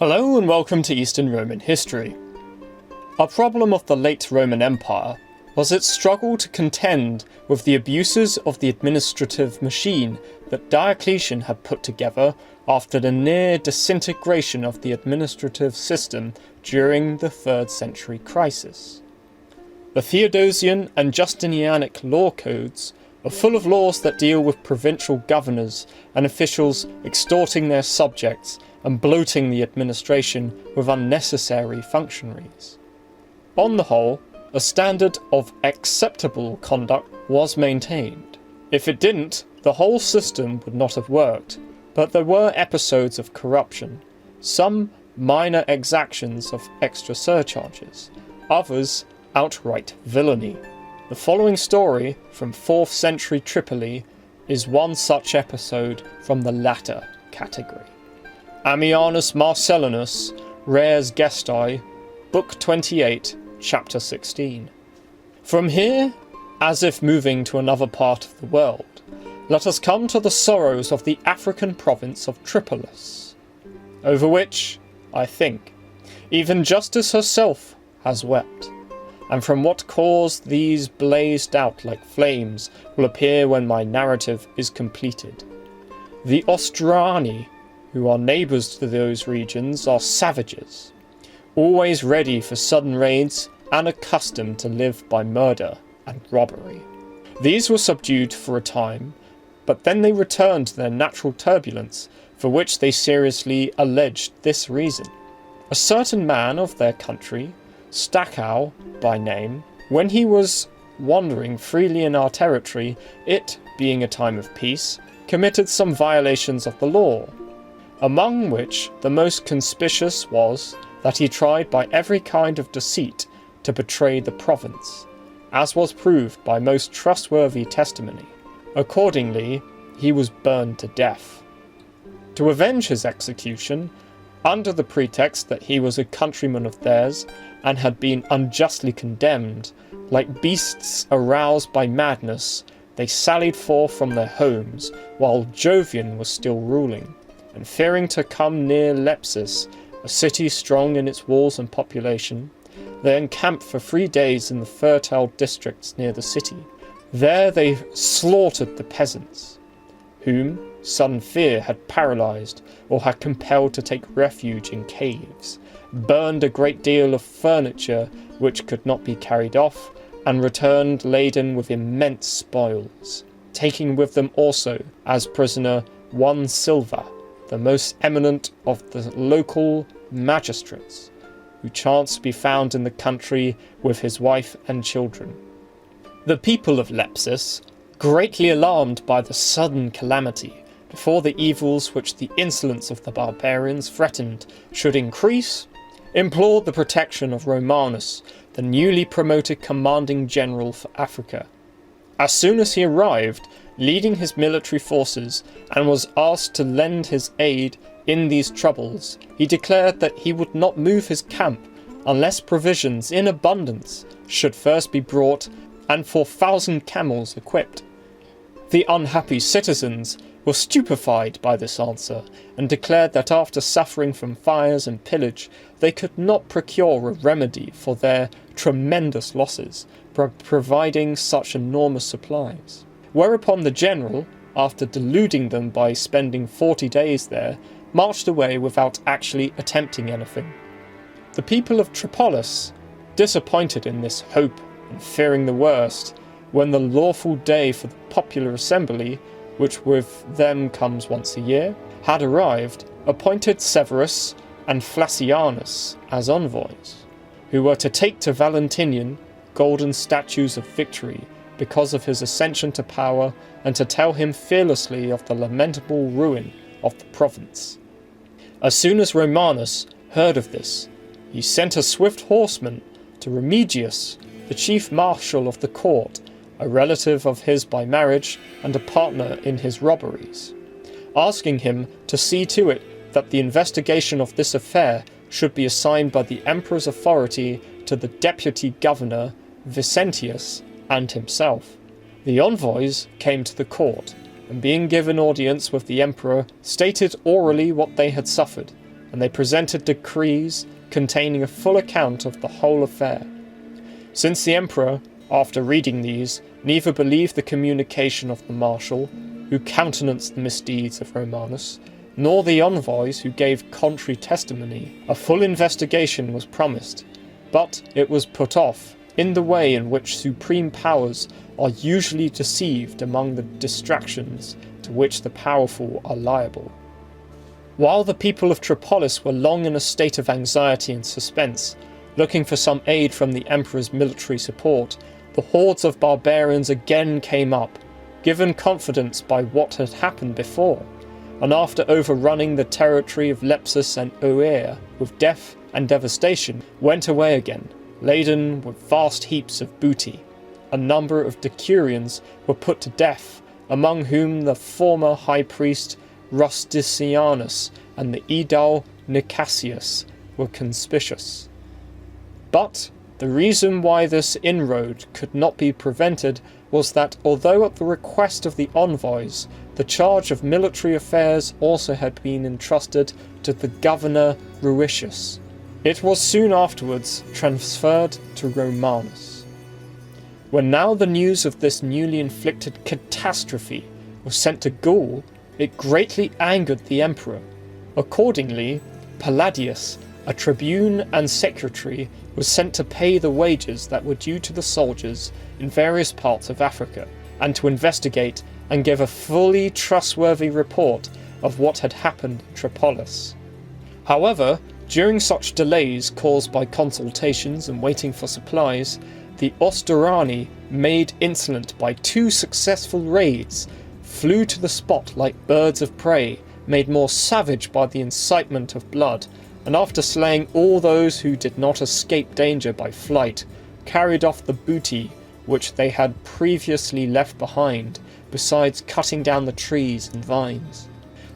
Hello and welcome to Eastern Roman history. A problem of the late Roman Empire was its struggle to contend with the abuses of the administrative machine that Diocletian had put together after the near disintegration of the administrative system during the 3rd century crisis. The Theodosian and Justinianic law codes are full of laws that deal with provincial governors and officials extorting their subjects and bloating the administration with unnecessary functionaries. On the whole, a standard of acceptable conduct was maintained. If it didn't, the whole system would not have worked, but there were episodes of corruption, some minor exactions of extra surcharges, others outright villainy. The following story from 4th century Tripoli is one such episode from the latter category. Ammianus Marcellinus, Res Gestae, Book 28, Chapter 16. From here, as if moving to another part of the world, let us come to the sorrows of the African province of Tripolis, over which, I think, even justice herself has wept, and from what cause these blazed out like flames will appear when my narrative is completed. The Ostrani, who are neighbours to those regions, are savages, always ready for sudden raids and accustomed to live by murder and robbery. These were subdued for a time, but then they returned to their natural turbulence, for which they seriously alleged this reason. A certain man of their country, Stronghold by name, when he was wandering freely in our territory, it being a time of peace, committed some violations of the law, among which the most conspicuous was that he tried by every kind of deceit to betray the province, as was proved by most trustworthy testimony. Accordingly, he was burned to death. To avenge his execution, under the pretext that he was a countryman of theirs and had been unjustly condemned, like beasts aroused by madness, they sallied forth from their homes while Jovian was still ruling, and fearing to come near Lepsis, a city strong in its walls and population, they encamped for 3 days in the fertile districts near the city. There they slaughtered the peasants, whom sudden fear had paralysed or had compelled to take refuge in caves, burned a great deal of furniture which could not be carried off, and returned laden with immense spoils, taking with them also as prisoner one Silva, the most eminent of the local magistrates, who chanced to be found in the country with his wife and children. The people of Lepsis, greatly alarmed by the sudden calamity, before the evils which the insolence of the barbarians threatened should increase, implored the protection of Romanus, the newly promoted commanding general for Africa. As soon as he arrived, leading his military forces, and was asked to lend his aid in these troubles, he declared that he would not move his camp unless provisions in abundance should first be brought and 4,000 camels equipped. The unhappy citizens were stupefied by this answer, and declared that after suffering from fires and pillage, they could not procure a remedy for their tremendous losses by providing such enormous supplies. Whereupon the general, after deluding them by spending 40 days there, marched away without actually attempting anything. The people of Tripolis, disappointed in this hope and fearing the worst, when the lawful day for the popular assembly, which with them comes once a year, had arrived, appointed Severus and Flacianus as envoys, who were to take to Valentinian golden statues of victory because of his ascension to power, and to tell him fearlessly of the lamentable ruin of the province. As soon as Romanus heard of this, he sent a swift horseman to Remigius, the chief marshal of the court, a relative of his by marriage and a partner in his robberies, asking him to see to it that the investigation of this affair should be assigned by the emperor's authority to the deputy governor Vicentius and himself. The envoys came to the court, and being given audience with the emperor, stated orally what they had suffered, and they presented decrees containing a full account of the whole affair. Since the emperor, after reading these, neither believed the communication of the marshal, who countenanced the misdeeds of Romanus, nor the envoys who gave contrary testimony, a full investigation was promised, but it was put off, in the way in which supreme powers are usually deceived among the distractions to which the powerful are liable. While the people of Tripolis were long in a state of anxiety and suspense, looking for some aid from the emperor's military support, the hordes of barbarians again came up, given confidence by what had happened before, and after overrunning the territory of Lepsus and Oea with death and devastation, went away again, laden with vast heaps of booty. A number of decurions were put to death, among whom the former high priest Rusticianus and the aedile Nicasius were conspicuous. But the reason why this inroad could not be prevented was that, although at the request of the envoys, the charge of military affairs also had been entrusted to the governor Ruitius, it was soon afterwards transferred to Romanus. When now the news of this newly inflicted catastrophe was sent to Gaul, it greatly angered the emperor. Accordingly, Palladius, a tribune and secretary, was sent to pay the wages that were due to the soldiers in various parts of Africa, and to investigate and give a fully trustworthy report of what had happened in Tripolis. However, during such delays caused by consultations and waiting for supplies, the Ostirani, made insolent by 2 successful raids, flew to the spot like birds of prey, made more savage by the incitement of blood, and after slaying all those who did not escape danger by flight, carried off the booty which they had previously left behind, besides cutting down the trees and vines.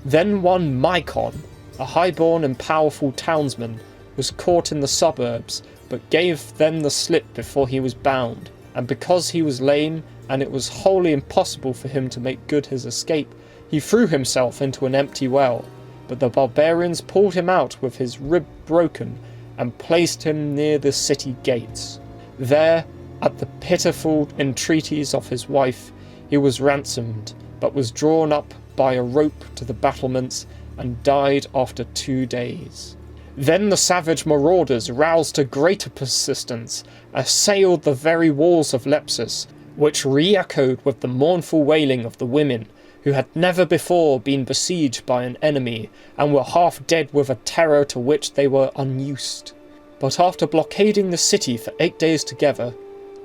Then one Mycon, a highborn and powerful townsman, was caught in the suburbs, but gave them the slip before he was bound, and because he was lame, and it was wholly impossible for him to make good his escape, he threw himself into an empty well, but the barbarians pulled him out with his rib broken, and placed him near the city gates. There, at the pitiful entreaties of his wife, he was ransomed, but was drawn up by a rope to the battlements, and died after 2 days. Then the savage marauders, roused to greater persistence, assailed the very walls of Lepsus, which re-echoed with the mournful wailing of the women, who had never before been besieged by an enemy, and were half dead with a terror to which they were unused. But after blockading the city for 8 days together,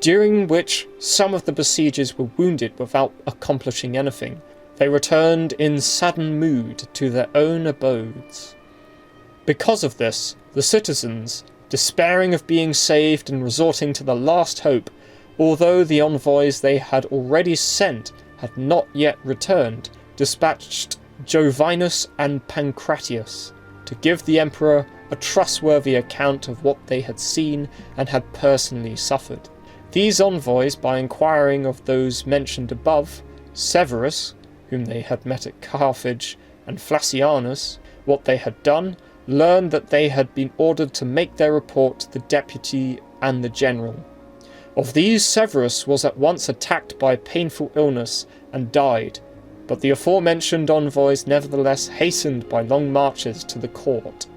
during which some of the besiegers were wounded without accomplishing anything, they returned in saddened mood to their own abodes. Because of this, the citizens, despairing of being saved and resorting to the last hope, although the envoys they had already sent had not yet returned, dispatched Jovinus and Pancratius to give the emperor a trustworthy account of what they had seen and had personally suffered. These envoys, by inquiring of those mentioned above, Severus, whom they had met at Carthage, and Flacianus, what they had done, learned that they had been ordered to make their report to the deputy and the general. Of these, Severus was at once attacked by a painful illness and died, but the aforementioned envoys nevertheless hastened by long marches to the court.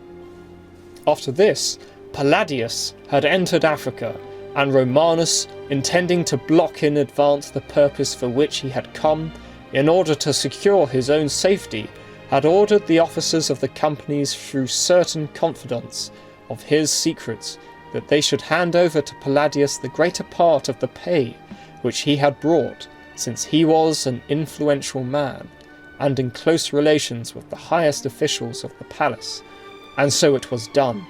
After this, Palladius had entered Africa, and Romanus, intending to block in advance the purpose for which he had come, in order to secure his own safety, had ordered the officers of the companies through certain confidants of his secrets that they should hand over to Palladius the greater part of the pay which he had brought, since he was an influential man, and in close relations with the highest officials of the palace, and so it was done.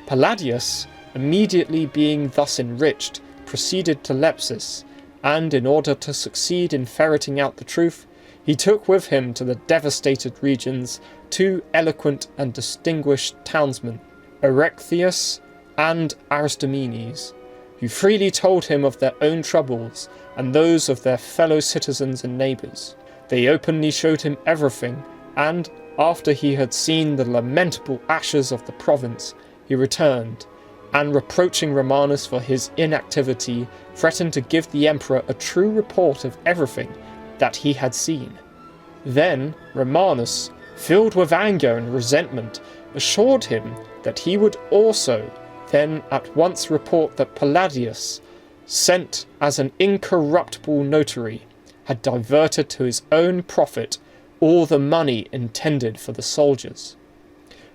Palladius, immediately being thus enriched, proceeded to Lepsus, and in order to succeed in ferreting out the truth, he took with him to the devastated regions 2 eloquent and distinguished townsmen, Erechtheus and Aristomenes, who freely told him of their own troubles and those of their fellow citizens and neighbours. They openly showed him everything, and, after he had seen the lamentable ashes of the province, he returned, and reproaching Romanus for his inactivity, threatened to give the emperor a true report of everything that he had seen. Then Romanus, filled with anger and resentment, assured him that he would also then at once report that Palladius, sent as an incorruptible notary, had diverted to his own profit all the money intended for the soldiers.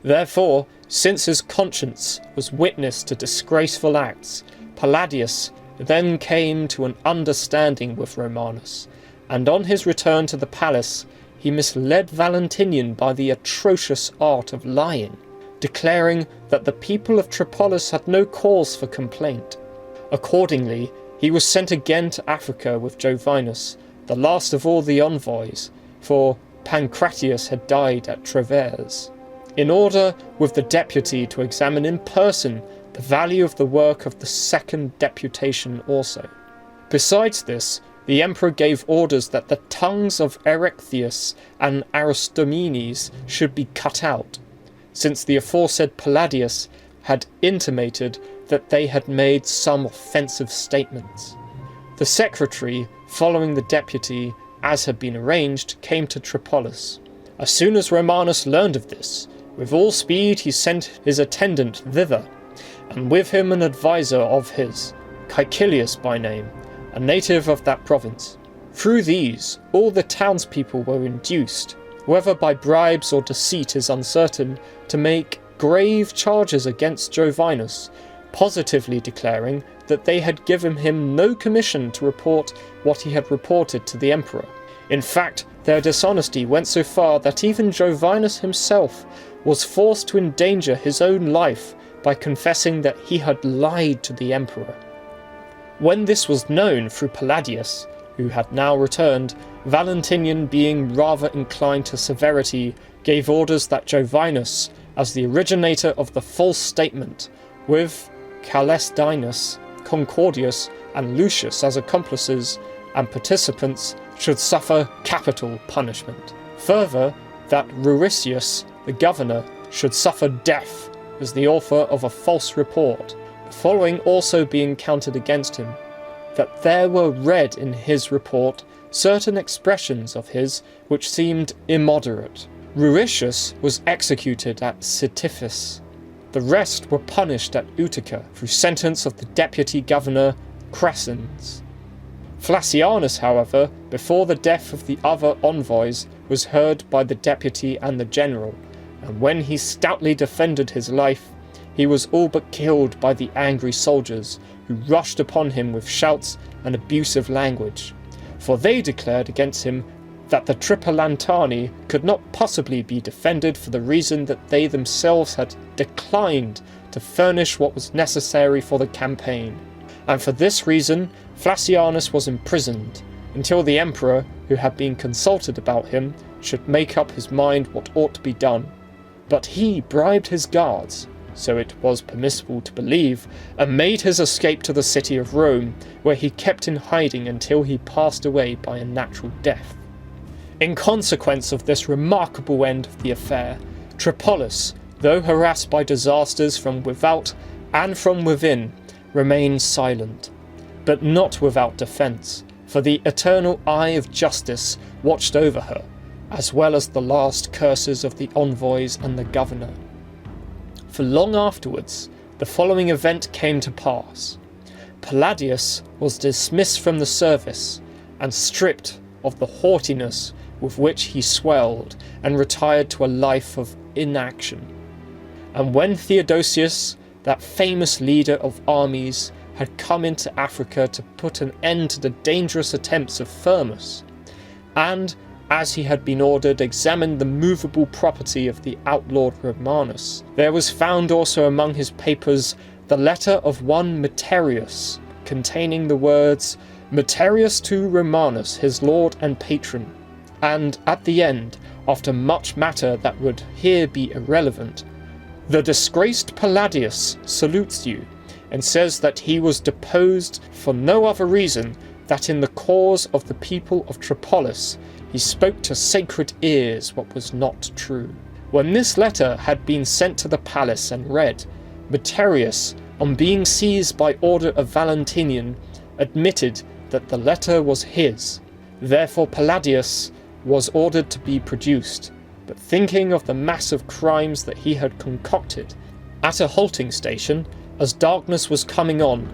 Therefore, since his conscience was witness to disgraceful acts, Palladius then came to an understanding with Romanus, and on his return to the palace he misled Valentinian by the atrocious art of lying, declaring that the people of Tripolis had no cause for complaint. Accordingly, he was sent again to Africa with Jovinus, the last of all the envoys, for Pancratius had died at Treves, in order with the deputy to examine in person the value of the work of the second deputation also. Besides this, the emperor gave orders that the tongues of Erechtheus and Aristomenes should be cut out, since the aforesaid Palladius had intimated that they had made some offensive statements. The secretary, following the deputy, as had been arranged, came to Tripolis. As soon as Romanus learned of this, with all speed he sent his attendant thither, and with him an adviser of his, Caecilius by name, a native of that province. Through these, all the townspeople were induced, whether by bribes or deceit is uncertain, to make grave charges against Jovinus, positively declaring that they had given him no commission to report what he had reported to the emperor. In fact, their dishonesty went so far that even Jovinus himself was forced to endanger his own life by confessing that he had lied to the emperor. When this was known through Palladius, who had now returned, Valentinian, being rather inclined to severity, gave orders that Jovinus, as the originator of the false statement, with Calestinus, Concordius, and Lucius as accomplices and participants, should suffer capital punishment. Further, that Ruricius, the governor, should suffer death as the author of a false report, the following also being counted against him: that there were read in his report certain expressions of his which seemed immoderate. Ruricius was executed at Sitifis. The rest were punished at Utica through sentence of the deputy governor Crescens. Flacianus, however, before the death of the other envoys, was heard by the deputy and the general, and when he stoutly defended his life, he was all but killed by the angry soldiers, who rushed upon him with shouts and abusive language, for they declared against him that the Tripolitani could not possibly be defended for the reason that they themselves had declined to furnish what was necessary for the campaign, and for this reason Flacianus was imprisoned, until the emperor, who had been consulted about him, should make up his mind what ought to be done. But he bribed his guards, so it was permissible to believe, and made his escape to the city of Rome, where he kept in hiding until he passed away by a natural death. In consequence of this remarkable end of the affair, Tripolis, though harassed by disasters from without and from within, remained silent, but not without defence, for the eternal eye of justice watched over her, as well as the last curses of the envoys and the governor. For long afterwards, the following event came to pass. Palladius was dismissed from the service, and stripped of the haughtiness with which he swelled, and retired to a life of inaction. And when Theodosius, that famous leader of armies, had come into Africa to put an end to the dangerous attempts of Firmus, and, as he had been ordered, examined the movable property of the outlawed Romanus, there was found also among his papers the letter of one Materius, containing the words, "Materius to Romanus, his lord and patron," and at the end, after much matter that would here be irrelevant, "The disgraced Palladius salutes you, and says that he was deposed for no other reason that in the cause of the people of Tripolis he spoke to sacred ears what was not true. When this letter had been sent to the palace and read, Materius, on being seized by order of Valentinian, admitted that the letter was his. Therefore Palladius was ordered to be produced, but thinking of the mass of crimes that he had concocted, at a halting station, as darkness was coming on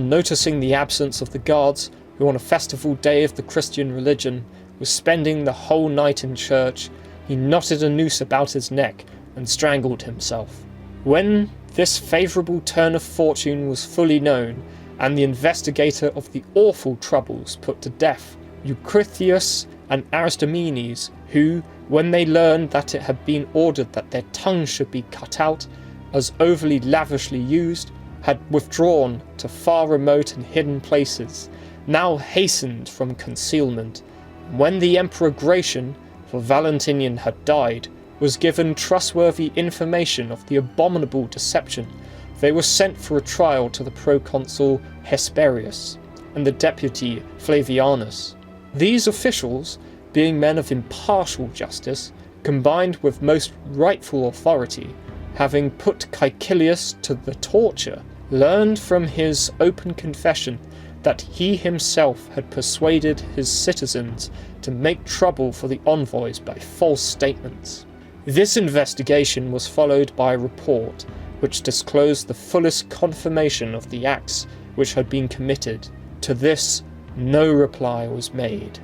noticing the absence of the guards, who on a festival day of the Christian religion was spending the whole night in church, he knotted a noose about his neck and strangled himself. When this favourable turn of fortune was fully known, and the investigator of the awful troubles put to death, Eucrithius and Aristomenes, who, when they learned that it had been ordered that their tongues should be cut out, as overly lavishly used, had withdrawn to far remote and hidden places, now hastened from concealment. When the Emperor Gratian, for Valentinian had died, was given trustworthy information of the abominable deception, they were sent for a trial to the proconsul Hesperius and the deputy Flavianus. These officials, being men of impartial justice, combined with most rightful authority, having put Caecilius to the torture, learned from his open confession that he himself had persuaded his citizens to make trouble for the envoys by false statements. This investigation was followed by a report which disclosed the fullest confirmation of the acts which had been committed. To this no reply was made.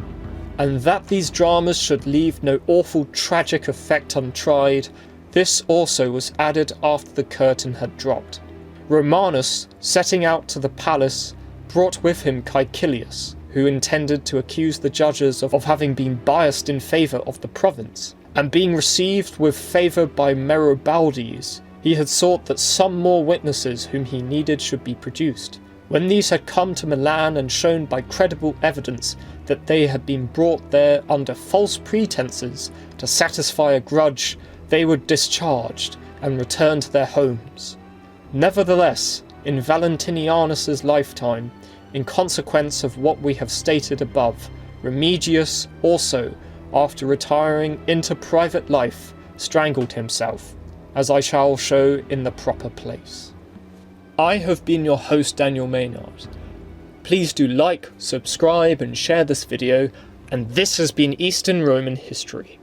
And that these dramas should leave no awful tragic effect untried, this also was added after the curtain had dropped. Romanus, setting out to the palace, brought with him Caecilius, who intended to accuse the judges of having been biased in favour of the province, and being received with favour by Merobaldes, he had sought that some more witnesses whom he needed should be produced. When these had come to Milan and shown by credible evidence that they had been brought there under false pretences to satisfy a grudge, they were discharged and returned to their homes. Nevertheless, in Valentinianus's lifetime, in consequence of what we have stated above, Remigius also, after retiring into private life, strangled himself, as I shall show in the proper place. I have been your host, Daniel Maynard. Please do like, subscribe and share this video, and this has been Eastern Roman History.